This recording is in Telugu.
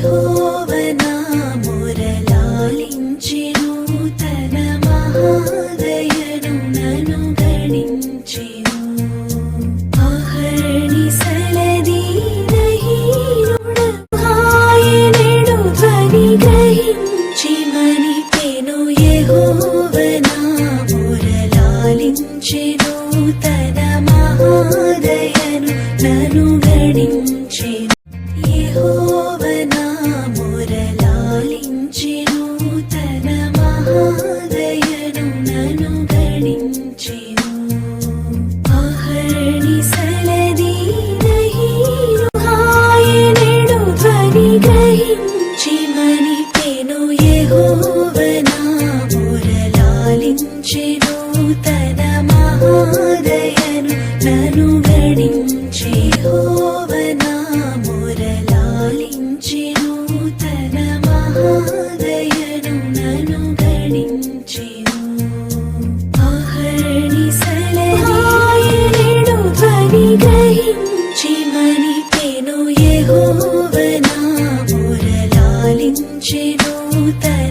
యెహోవనా మురళాలించెను తన మహాదయను నన్ను గణించెను అహర్నిశలదీనహీనుడు ఆయనెడు ధ్వని గ్రహించి మనిపెను యెహోవనా మురళాలించెను తన మహాదయను నన్ను గణించెను యెహోవనా మురళాలించెను తన మహాదయను నన్ను గణించెను అహర్నిశలదీనహీనుడు ఆయనెడు ధ్వని గ్రహించి మనిపెను యెహోవనా మురళాలించెను తన మహాదయను నన్ను గణించెను యెహోవనా మురళాలించెను తన మహాదయను నన్ను గణించెను అహర్నిశలదీనహీనుడు ధ్వని గ్రహించి మనిపెను యెహోవనా మురళాలించెను తన